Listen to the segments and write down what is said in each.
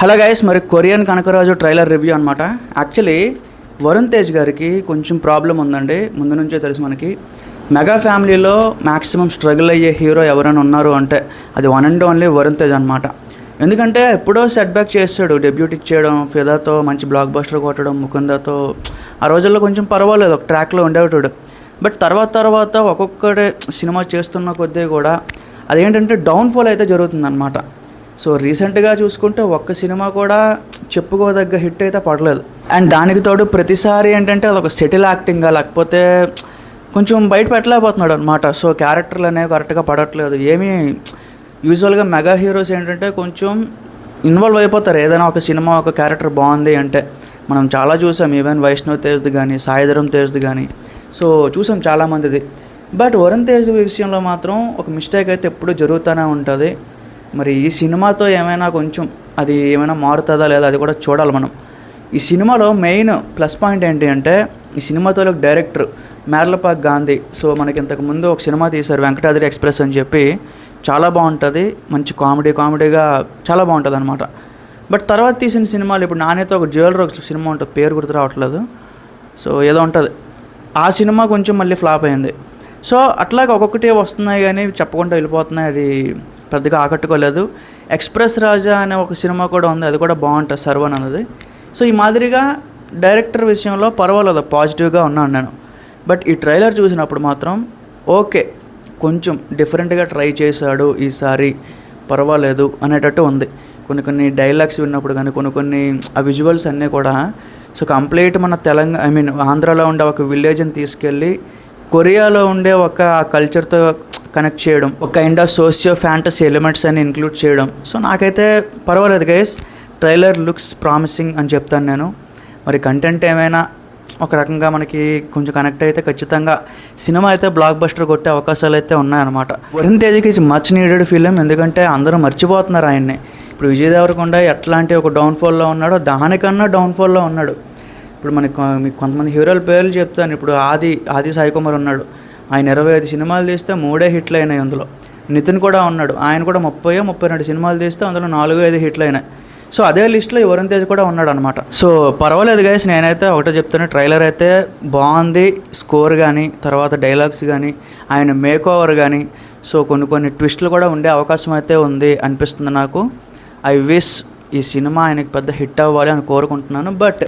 Hello guys, మరి Korean Kanakaraju trailer review అనమాట. Actually Varun Tej గారికి కొంచెం ప్రాబ్లం ఉందండి. ముందు నుంచే తెలుసు మనకి. మెగా ఫ్యామిలీలో మ్యాక్సిమం స్ట్రగుల్ అయ్యే హీరో ఎవరైనా ఉన్నారు అంటే అది one and only Varun Tej అనమాట. ఎందుకంటే ఎప్పుడో సెట్ బ్యాక్ చేస్తాడు, డెబ్యూట్ ఇచ్చేయడం, ఫిదాతో మంచి బ్లాక్ బస్టర్ కొట్టడం, ముకుందాతో ఆ రోజుల్లో కొంచెం పర్వాలేదు, ఒక ట్రాక్లో ఉండేవాడు. బట్ తర్వాత ఒక్కొక్కడే సినిమా చేస్తున్న కొద్దీ కూడా అదేంటంటే డౌన్ఫాల్ అయితే జరుగుతుందన్నమాట. సో రీసెంట్గా చూసుకుంటే ఒక్క సినిమా కూడా చెప్పుకోదగ్గ హిట్ అయితే పడలేదు. అండ్ దానికి తోడు ప్రతిసారి ఏంటంటే అదొక సెటిల్ యాక్టింగ్గా, లేకపోతే కొంచెం బయట పెట్టలేకపోతున్నాడు అనమాట. సో క్యారెక్టర్లు అనేవి కరెక్ట్గా పడట్లేదు. ఏమీ యూజువల్గా మెగా హీరోస్ ఏంటంటే కొంచెం ఇన్వాల్వ్ అయిపోతారు. ఏదైనా ఒక సినిమా ఒక క్యారెక్టర్ బాగుంది అంటే మనం చాలా చూసాం. ఈవెన్ వైష్ణవ్ తేజ్ది కానీ, సాయిధరం తేజ్ది కానీ, సో చూసాం చాలామందిది. బట్ వరుణ్ తేజ్ విషయంలో మాత్రం ఒక మిస్టేక్ అయితే ఎప్పుడూ జరుగుతూనే ఉంటుంది. మరి ఈ సినిమాతో ఏమైనా కొంచెం అది ఏమైనా మారుతుందా లేదా అది కూడా చూడాలి మనం. ఈ సినిమాలో మెయిన్ ప్లస్ పాయింట్ ఏంటి అంటే ఈ సినిమాతో డైరెక్టర్ మేర్లపాక్ గాంధీ. సో మనకి ఇంతకుముందు ఒక సినిమా తీశారు, వెంకటాద్రి ఎక్స్ప్రెస్ అని చెప్పి. చాలా బాగుంటుంది, మంచి కామెడీగా చాలా బాగుంటుంది అనమాట. బట్ తర్వాత తీసిన సినిమాలు ఇప్పుడు నాణ్యత ఒక జ్యువెలరీ ఒక సినిమా ఉంటుంది, పేరు గుర్తు రావట్లేదు. సో ఏదో ఉంటుంది, ఆ సినిమా కొంచెం మళ్ళీ ఫ్లాప్ అయింది. సో అట్లాగే ఒక్కొక్కటి వస్తున్నాయి కానీ చెప్పకుండా వెళ్ళిపోతున్నాయి. అది పెద్దగా ఆకట్టుకోలేదు. ఎక్స్ప్రెస్ రాజా అనే ఒక సినిమా కూడా ఉంది, అది కూడా బాగుంటుంది, సర్వన్ అన్నది. సో ఈ మాదిరిగా డైరెక్టర్ విషయంలో పర్వాలేదు, పాజిటివ్గా ఉన్నాను నేను. బట్ ఈ ట్రైలర్ చూసినప్పుడు మాత్రం ఓకే, కొంచెం డిఫరెంట్గా ట్రై చేశాడు ఈసారి, పర్వాలేదు అనేటట్టు ఉంది. కొన్ని డైలాగ్స్ విన్నప్పుడు కానీ కొన్ని ఆ విజువల్స్ అన్నీ కూడా సో కంప్లీట్ మన ఆంధ్రాలో ఉండే ఒక విలేజ్ని తీసుకెళ్ళి కొరియాలో ఉండే ఒక కల్చర్తో కనెక్ట్ చేయడం, ఒక kind of socio fantasy elements అని ఇంక్లూడ్ చేయడం. సో నాకైతే పర్వాలేదు గైస్, ట్రైలర్ లుక్స్ ప్రామిసింగ్ అని చెప్తాను నేను. మరి కంటెంట్ ఏమైనా ఒక రకంగా మనకి కొంచెం కనెక్ట్ అయితే ఖచ్చితంగా సినిమా అయితే బ్లాక్ బస్టర్ కొట్టే అవకాశాలు అయితే ఉన్నాయన్నమాట. వరుణ్ తేజ్కి ఈజ్ మచ్ నీడెడ్ ఫిలిం, ఎందుకంటే అందరూ మర్చిపోతున్నారు ఆయన్ని. ఇప్పుడు విజయ్ దేవరకొండ ఎట్లాంటి ఒక డౌన్ఫాల్లో ఉన్నాడో దానికన్నా డౌన్ఫాల్లో ఉన్నాడు. ఇప్పుడు మీకు కొంతమంది హీరోల పేర్లు చెప్తాను. ఇప్పుడు ఆది సాయి కుమార్ ఉన్నాడు, ఆయన 25 సినిమాలు తీస్తే 3 హిట్లు అయినాయి. అందులో నితిన్ కూడా ఉన్నాడు, ఆయన కూడా 32 సినిమాలు తీస్తే అందులో 4-5 హిట్లు అయినాయి. సో అదే లిస్ట్లో ఈ వరుణ్ తేజ్ కూడా ఉన్నాడు అనమాట. సో పర్వాలేదు గైస్, నేనైతే ఒకటే చెప్తాను, ట్రైలర్ అయితే బాగుంది. స్కోర్ కానీ, తర్వాత డైలాగ్స్ కానీ, ఆయన మేక్ ఓవర్ కానీ, సో కొన్ని ట్విస్టులు కూడా ఉండే అవకాశం అయితే ఉంది అనిపిస్తుంది నాకు. ఐ విష్ ఈ సినిమా ఆయనకి పెద్ద హిట్ అవ్వాలి అని కోరుకుంటున్నాను. But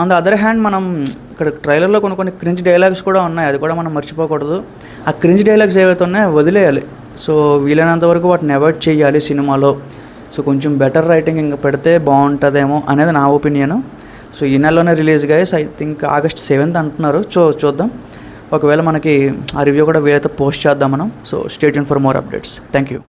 on the other hand మనం ఇక్కడ ట్రైలర్లో కొన్ని క్రింజ్ డైలాగ్స్ కూడా ఉన్నాయి, అది కూడా మనం మర్చిపోకూడదు. ఆ క్రింజ్ డైలాగ్స్ ఏవైతే ఉన్నాయో వదిలేయాలి. సో వీలైనంత వరకు వాటిని అవాయిడ్ చేయాలి సినిమాలో. సో కొంచెం బెటర్ రైటింగ్ ఇంకా పెడితే బాగుంటుందేమో అనేది నా ఒపీనియన్. సో ఈ నెలలోనే release guys, I think August 7th అంటున్నారు. చూద్దాం, ఒకవేళ మనకి ఆ రివ్యూ కూడా వీలైతే పోస్ట్ చేద్దాం మనం. So stay tune for more updates. Thank you.